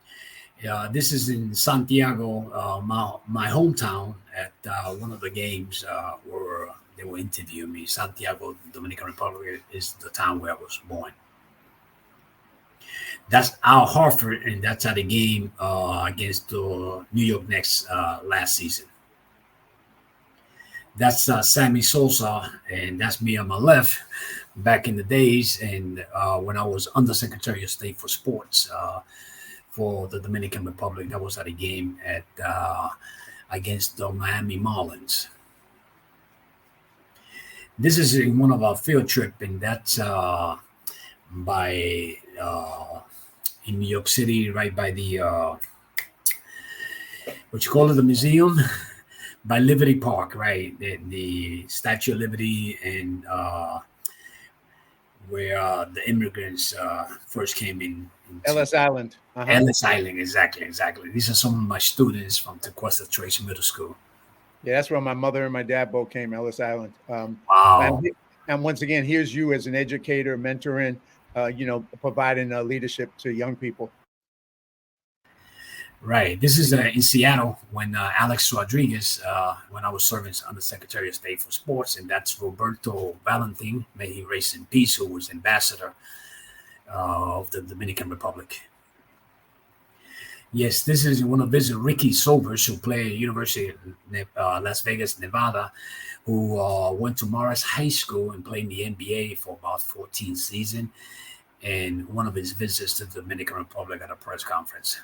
This is in Santiago, my hometown, at one of the games where they were interviewing me. Santiago, Dominican Republic, is the town where I was born. That's Al Harford, and that's at the game against the New York Knicks last season. That's Sammy Sosa, and that's me on my left back in the days, and when I was Undersecretary of State for Sports for the Dominican Republic. That was at a game at against the Miami Marlins. This is in one of our field trip, and that's by in New York City, right by the what you call it, the museum. By Liberty Park, right? The Statue of Liberty, and where the immigrants first came in. Ellis Island. Uh-huh. Ellis Island, exactly. These are some of my students from Tequesta Trace Middle School. Yeah, that's where my mother and my dad both came, Ellis Island. Wow. And once again, here's you as an educator, mentoring, providing leadership to young people. Right. This is in Seattle when Alex Rodriguez, when I was serving under Secretary of State for Sports, and that's Roberto Valentin, may he rest in peace, who was ambassador of the Dominican Republic. Yes, this is one of visit Ricky Sobers, who played at University of Las Vegas, Nevada, who went to Morris High School and played in the NBA for about 14 seasons, and one of his visits to the Dominican Republic at a press conference.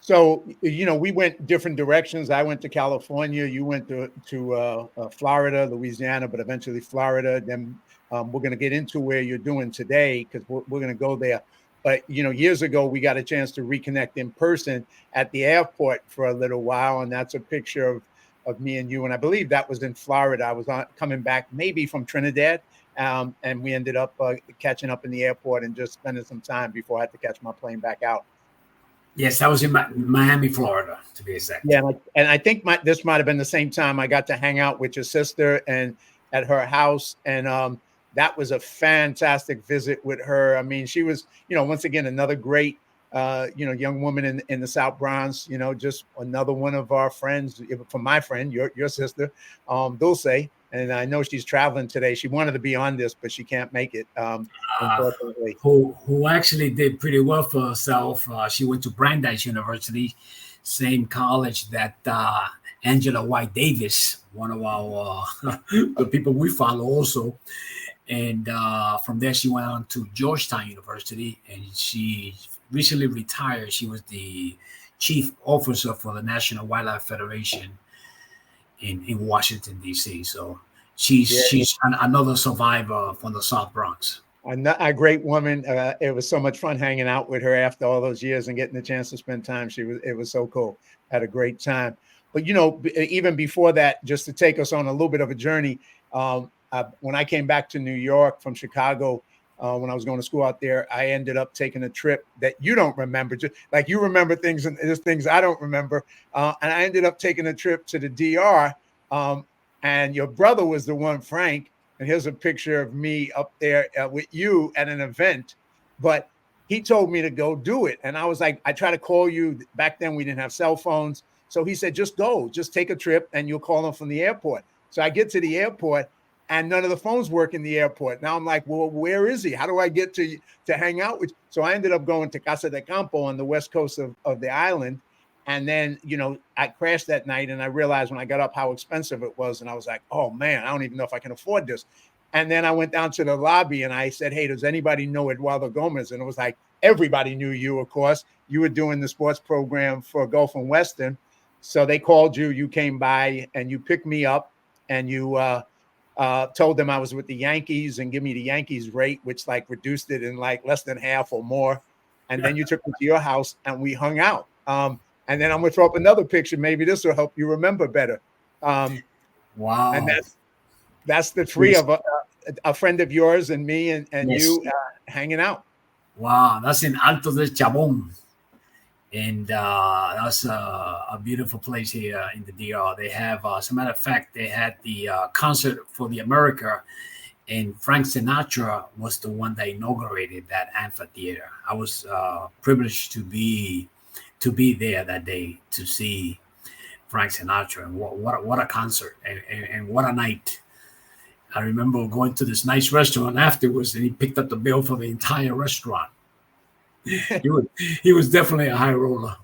So, we went different directions. I went to California. You went to Florida, Louisiana, but eventually Florida. Then we're going to get into where you're doing today, because we're going to go there. But, years ago, we got a chance to reconnect in person at the airport for a little while. And that's a picture of me and you. And I believe that was in Florida. I was coming back maybe from Trinidad. And we ended up catching up in the airport and just spending some time before I had to catch my plane back out. Yes, that was in Miami, Florida, to be exact. Yeah, and I think this might have been the same time I got to hang out with your sister and at her house, and that was a fantastic visit with her. I mean, she was, once again, another great, young woman in the South Bronx. Just another one of our friends, from my friend, your sister, Dulce. And I know she's traveling today. She wanted to be on this, but she can't make it, unfortunately. Who actually did pretty well for herself. She went to Brandeis University, same college that Angela White Davis, one of our the people we follow also. And from there, she went on to Georgetown University, and she recently retired. She was the chief officer for the National Wildlife Federation in Washington, D.C. So she's another survivor from the South Bronx. A great woman. It was so much fun hanging out with her after all those years and getting the chance to spend time. It was so cool. Had a great time. But, even before that, just to take us on a little bit of a journey, when I came back to New York from Chicago, when I was going to school out there, I ended up taking a trip that you don't remember, just like you remember things and there's things I don't remember. And I ended up taking a trip to the DR. And your brother was the one, Frank. And here's a picture of me up there with you at an event. But he told me to go do it. And I was like, I tried to call you. Back then, we didn't have cell phones. So he said, just go, just take a trip and you'll call him from the airport. So I get to the airport and none of the phones work in the airport. Now I'm like, well, where is he? How do I get to hang out with you? So I ended up going to Casa de Campo on the west coast of the island. And then, I crashed that night and I realized when I got up how expensive it was. And I was like, oh man, I don't even know if I can afford this. And then I went down to the lobby and I said, hey, does anybody know Eduardo Gomez? And it was like, everybody knew you, of course. You were doing the sports program for Gulf and Western. So they called you, you came by and you picked me up and you told them I was with the Yankees and give me the Yankees rate, which like reduced it in like less than half or more. And then you took me to your house and we hung out. And then I'm going to throw up another picture. Maybe this will help you remember better. Wow. And that's the three of a friend of yours and me and yes. you hanging out. Wow. That's in Alto del Chabón. And that's a beautiful place here in the DR. They have, as a matter of fact, they had the concert for the America, and Frank Sinatra was the one that inaugurated that amphitheater. I was privileged to be there that day to see Frank Sinatra. And what a concert and what a night. I remember going to this nice restaurant afterwards, and he picked up the bill for the entire restaurant. He was definitely a high roller.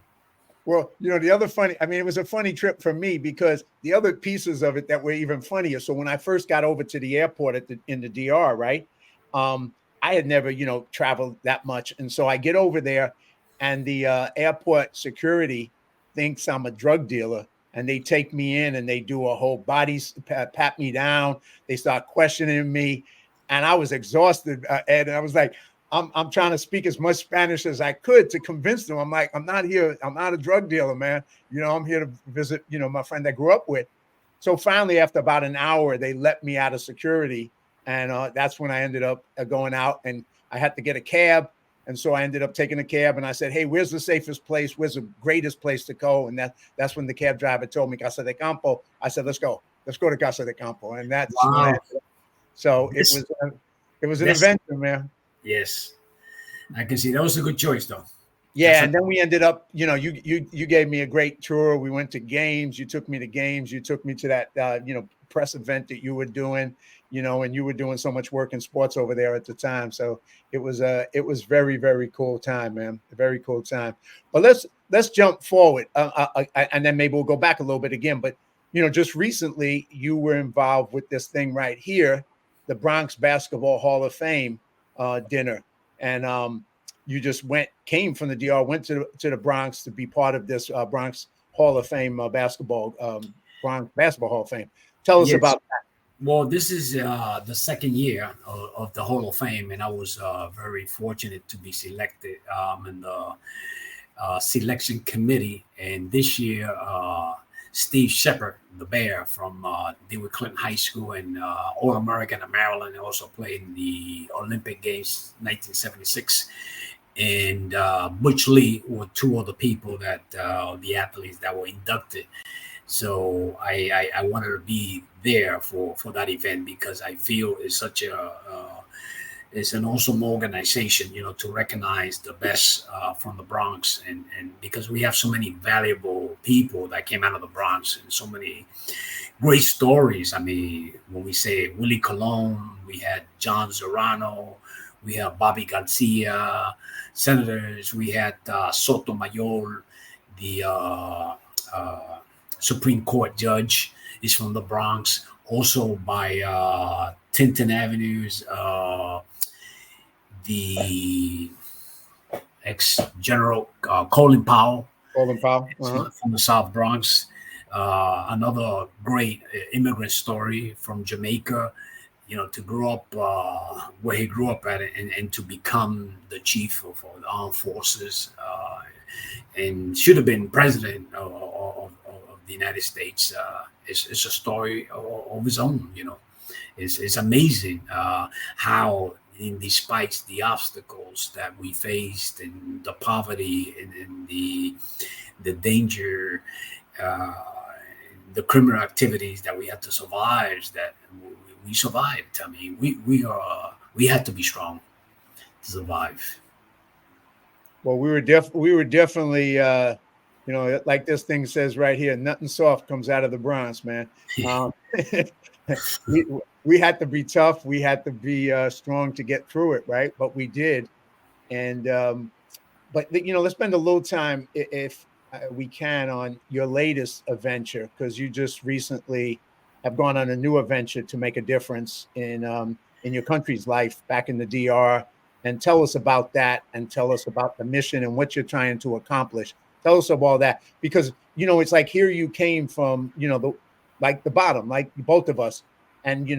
Well, the other it was a funny trip for me because the other pieces of it that were even funnier. So when I first got over to the airport in the DR, right, I had never, traveled that much. And so I get over there and the airport security thinks I'm a drug dealer. And they take me in and they do a whole body pat me down. They start questioning me. And I was exhausted, Ed. And I was like, I'm trying to speak as much Spanish as I could to convince them. I'm like, I'm not here. I'm not a drug dealer, man. I'm here to visit, my friend I grew up with. So finally, after about an hour, they let me out of security. And that's when I ended up going out and I had to get a cab. And so I ended up taking a cab and I said, hey, where's the safest place? Where's the greatest place to go? And that's when the cab driver told me Casa de Campo. I said, let's go to Casa de Campo. And that's wow. So it was an adventure, man. Yes, I can see that was a good choice, though. Yeah, and then we ended up, you gave me a great tour. We went to games. You took me to games. You took me to that, press event that you were doing, and you were doing so much work in sports over there at the time. So it was very, very cool time, man. A very cool time. But let's jump forward, and then maybe we'll go back a little bit again. But just recently, you were involved with this thing right here, the Bronx Basketball Hall of Fame dinner, and you just came from the DR, went to the Bronx to be part of this Bronx Hall of Fame basketball, Bronx Basketball Hall of Fame. Tell us about that. Well, this is the second year of the Hall of Fame, and I was very fortunate to be selected in the selection committee. And this year, Steve Shepard, the Bear from DeWitt Clinton High School and All-American in Maryland, and also played in the Olympic Games 1976. And Butch Lee were two other people that the athletes that were inducted. So I wanted to be there for that event because I feel it's such it's an awesome organization, to recognize the best from the Bronx, and because we have so many valuable people that came out of the Bronx and so many great stories. I mean, when we say Willie Colon, we had John Zorano, we have Bobby Garcia, senators, we had Sotomayor, the Supreme Court judge is from the Bronx, also by Tinton Avenues, the ex-General Colin Powell. From the South Bronx. Another great immigrant story from Jamaica, to grow up where he grew up at and to become the chief of the armed forces and should have been president of the United States. It's a story of his own, It's amazing how, in despite the obstacles that we faced and the poverty and the danger, uh, the criminal activities that we had to survive, that we survived. I mean, we had to be strong to survive. Well, we were definitely, like this thing says right here, nothing soft comes out of the Bronx, man. Um, we we had to be tough. We had to be strong to get through it, right? But we did. And but let's spend a little time, if we can, on your latest adventure, because you just recently have gone on a new adventure to make a difference in your country's life back in the DR. And tell us about that, and tell us about the mission and what you're trying to accomplish. Tell us about all that, because it's like, here you came from, the bottom, like both of us. And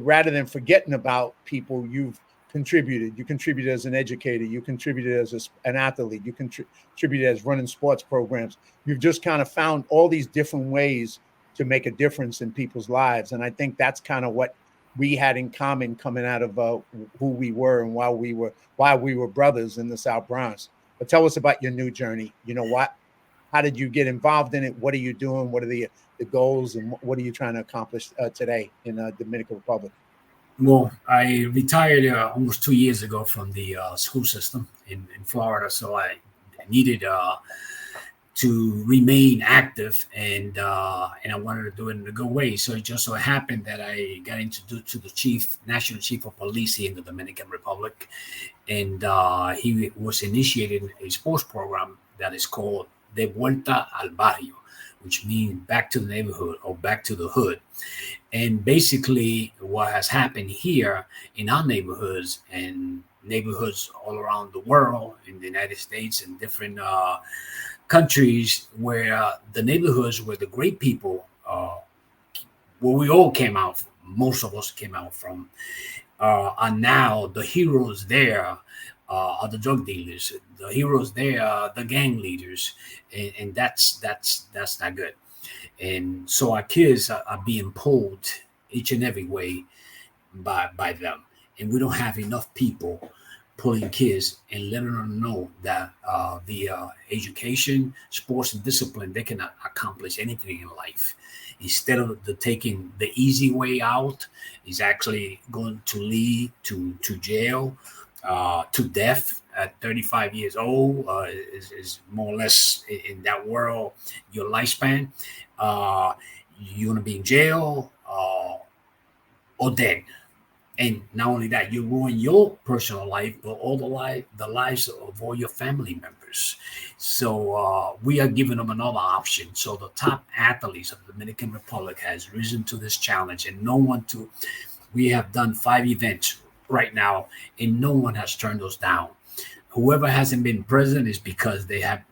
rather than forgetting about people, you've contributed. You contributed as an educator. You contributed as an athlete. You contributed as running sports programs. You've just kind of found all these different ways to make a difference in people's lives. And I think that's kind of what we had in common, coming out of who we were and why we were brothers in the South Bronx. But tell us about your new journey. How did you get involved in it? What are you doing? What are the goals, and what are you trying to accomplish today in Dominican Republic? Well, I retired almost 2 years ago from the school system in Florida, so I needed to remain active, and I wanted to do it in a good way. So it just so happened that I got introduced to the national chief of police here in the Dominican Republic, and he was initiating a sports program that is called De Vuelta al Barrio, which means back to the neighborhood or back to the hood. And basically, what has happened here in our neighborhoods and neighborhoods all around the world, in the United States and different countries, where the neighborhoods where the great people, where we all came out, most of us came out from, are now the heroes there. Are the drug dealers? The heroes there are the gang leaders, and that's not good. And so our kids are being pulled each and every way by them, and we don't have enough people pulling kids and letting them know that via education, sports, and discipline, they can accomplish anything in life. Instead of taking the easy way out, is actually going to lead to jail, to death at 35 years old, is more or less in that world your lifespan. You're going to be in jail or dead. And not only that, you ruin your personal life, but all the lives of all your family members. So we are giving them another option. So the top athletes of the Dominican Republic has risen to this challenge, and we have done 5 events right now, and no one has turned us down. Whoever hasn't been present is because they had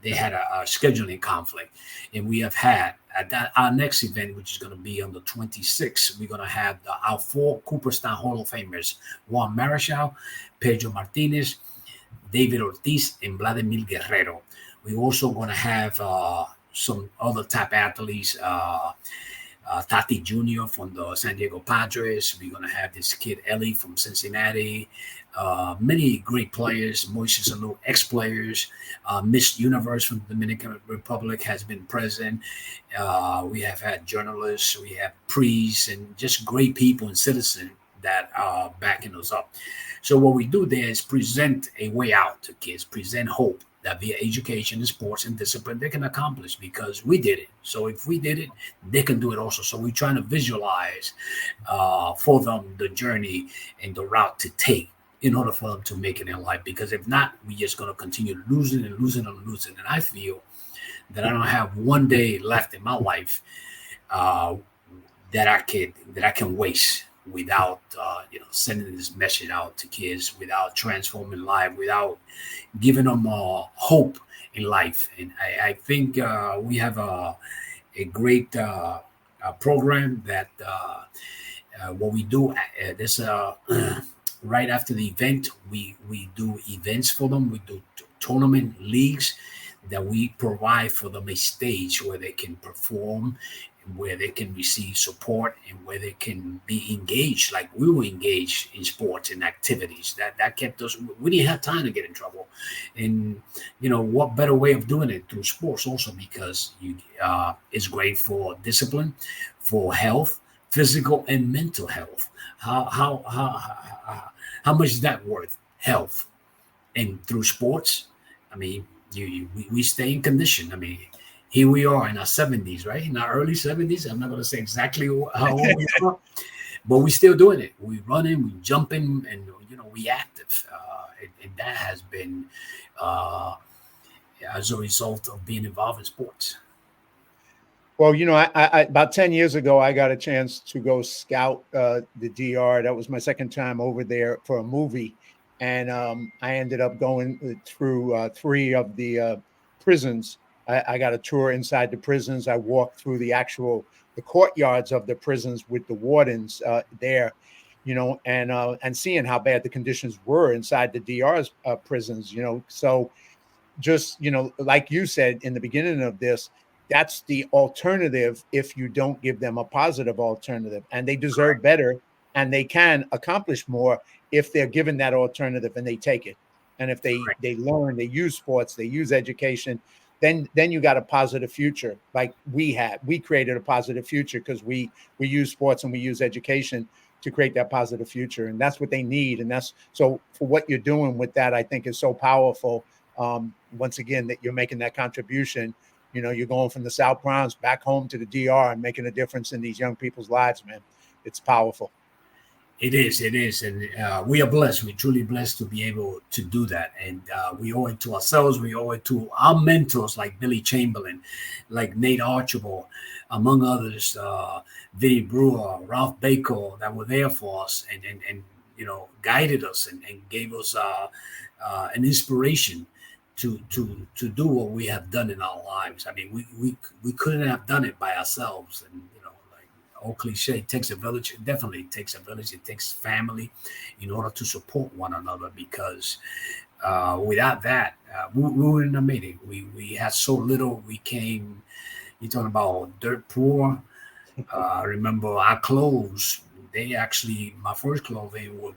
a scheduling conflict, and we have had at our next event, which is going to be on the 26th. We're going to have our 4 Cooperstown Hall of Famers: Juan Marichal, Pedro Martinez, David Ortiz, and Vladimir Guerrero. We're also going to have some other top athletes. Tati Jr. from the San Diego Padres. We're going to have this kid, Ellie, from Cincinnati. Many great players, Moises Alou, ex-players. Miss Universe from the Dominican Republic has been present. We have had journalists, we have priests, and just great people and citizens that are backing us up. So what we do there is present a way out to kids, present hope that via education and sports and discipline they can accomplish, because we did it. So if we did it, they can do it also. So we're trying to visualize for them the journey and the route to take in order for them to make it in life. Because if not, we're just going to continue losing and losing and losing. And I feel that I don't have one day left in my life that I can waste without sending this message out to kids, without transforming life, without giving them hope in life. And I think we have a great program that what we do this right after the event, we do events for them. We do tournament leagues that we provide for them a stage where they can perform where they can receive support and where they can be engaged, like we were engaged in sports and activities. That kept us. We didn't have time to get in trouble, and what better way of doing it through sports also, because it's great for discipline, for health, physical and mental health. How much is that worth? Health, and through sports, I mean, we stay in condition. I mean, here we are in our 70s, right? In our early 70s. I'm not going to say exactly how old we are, but we're still doing it. We running, we jumping, and we active, and that has been as a result of being involved in sports. Well, I about 10 years ago, I got a chance to go scout the DR. That was my second time over there for a movie. And I ended up going through 3 of the prisons. I got a tour inside the prisons. I walked through the courtyards of the prisons with the wardens there, and seeing how bad the conditions were inside the DR's prisons, So just, like you said in the beginning of this, that's the alternative if you don't give them a positive alternative, and they deserve better, and they can accomplish more if they're given that alternative and they take it. And if they learn, they use sports, they use education, then you got a positive future. Like we created a positive future because we use sports and we use education to create that positive future. And that's what they need. And that's so for what you're doing with that, I think is so powerful. Once again, that you're making that contribution. You're going from the South Bronx back home to the DR and making a difference in these young people's lives, man. It's powerful. It is. And we are blessed. We're truly blessed to be able to do that. And we owe it to ourselves. We owe it to our mentors like Billy Chamberlain, like Nate Archibald, among others, Vinnie Brewer, Ralph Baker, that were there for us and guided us and gave us an inspiration to do what we have done in our lives. I mean, we couldn't have done it by ourselves. And like old cliche, it takes a village. It definitely takes a village. It takes family in order to support one another, because without that, we wouldn't have made it. We had so little. We came. You're talking about dirt poor. I remember our clothes. My first clothing would.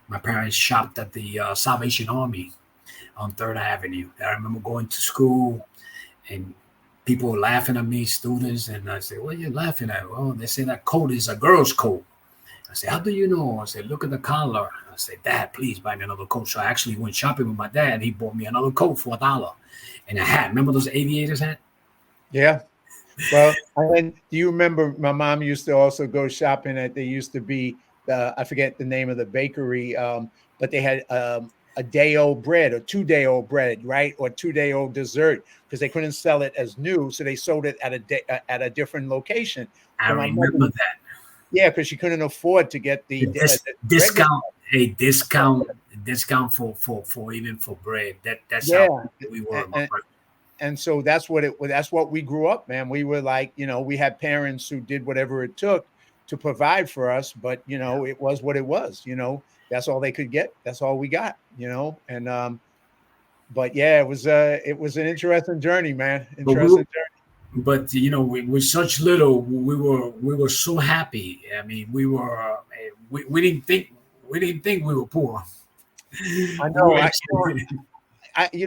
My parents shopped at the Salvation Army on 3rd Avenue. I remember going to school and people were laughing at me, students, and I said, "What are you laughing at?" "Oh, they say that coat is a girl's coat." I said, "How do you know?" I said, "Look at the collar." I said, "Dad, please buy me another coat." So I actually went shopping with my dad. He bought me another coat for $1 and a hat. Remember those aviators hat? Yeah. Well, and do you remember my mom used to also go shopping at, there used to be I forget the name of the bakery, but they had a day-old bread or 2-day-old bread, right? Or 2-day-old dessert, because they couldn't sell it as new. So they sold it at a different location. I So remember that. Yeah, because she couldn't afford to get the discount, discount for even for bread. That's how we were. And so that's what we grew up, man. We were like, we had parents who did whatever it took to provide for us, but it was what it was. That's all they could get. That's all we got. And but yeah, it was an interesting journey, man. Journey. But with such little, we were so happy. I mean, we didn't think we were poor. I know.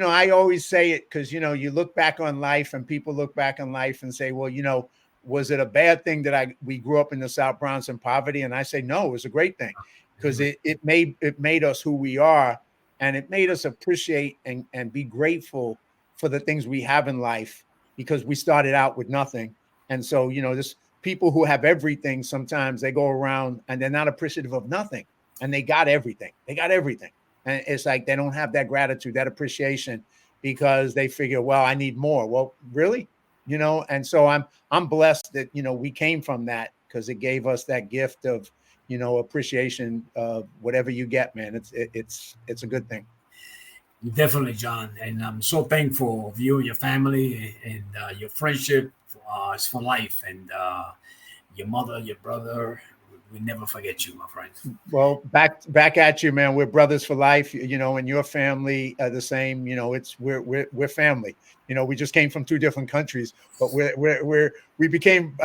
I always say it because you look back on life and people look back on life and say, well, was it a bad thing that we grew up in the South Bronx in poverty? And I say no, it was a great thing, because it made us who we are, and it made us appreciate and be grateful for the things we have in life, because we started out with nothing. And so this people who have everything, sometimes they go around and they're not appreciative of nothing, and they got everything. And it's like they don't have that gratitude, that appreciation, because they figure, well, I need more. Well, really? And so I'm blessed that, we came from that, because it gave us that gift of, appreciation of whatever you get, man. It's a good thing. Definitely, John. And I'm so thankful of you and your family, and your friendship is for life. And your mother, your brother, we never forget you, my friend. Well, back at you, man. We're brothers for life, and your family the same. We're family. We just came from 2 different countries, but we became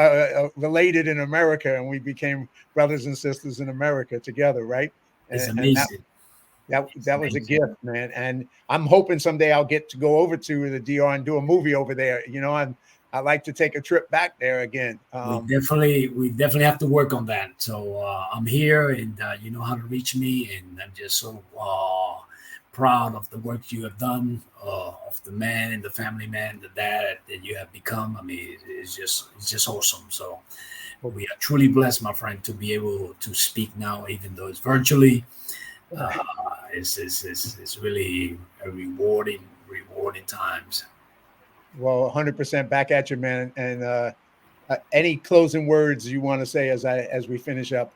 related in America, and we became brothers and sisters in America together, right? It's And amazing. that was a gift, man. And I'm hoping someday I'll get to go over to the DR and do a movie over there. I'd like to take a trip back there again. We definitely have to work on that. So I'm here, and you know how to reach me, and I'm just so proud of the work you have done, of the man and the family man, the dad that you have become. I mean, it's just awesome. So we are truly blessed, my friend, to be able to speak now, even though it's virtually. It's really a rewarding times. Well, 100% back at you, man. And any closing words you want to say as we finish up?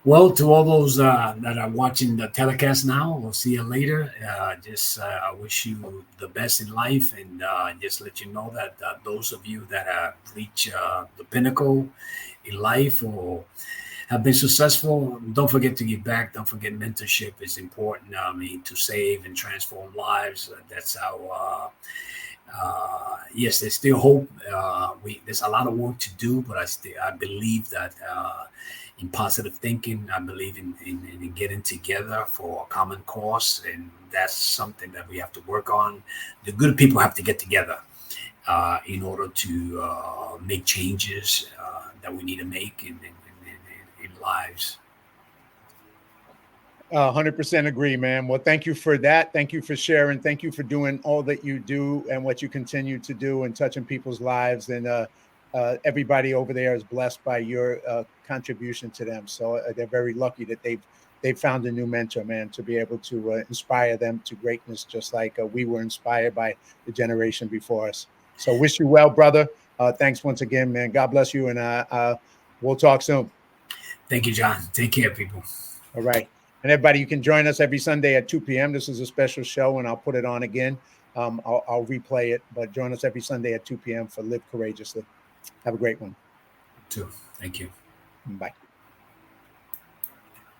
Well, to all those that are watching the telecast now, we'll see you later. I wish you the best in life, and just let you know that those of you that have reached the pinnacle in life or have been successful, don't forget to give back. Don't forget mentorship is important. I mean, to save and transform lives. That's how. Yes, there's still hope. There's a lot of work to do, but I believe that in positive thinking, I believe in getting together for a common cause, and that's something that we have to work on. The good people have to get together in order to make changes that we need to make in lives. 100% agree, man. Well, thank you for that. Thank you for sharing. Thank you for doing all that you do and what you continue to do and touching people's lives. And everybody over there is blessed by your contribution to them. So they're very lucky that they've found a new mentor, man, to be able to inspire them to greatness, just like we were inspired by the generation before us. So wish you well, brother. Thanks once again, man. God bless you. And we'll talk soon. Thank you, John. Take care, people. All right. And everybody, you can join us every Sunday at 2 p.m. This is a special show, and I'll put it on again. I'll replay it, but join us every Sunday at 2 p.m. for Live Courageously. Have a great one. Too. Thank you. Bye.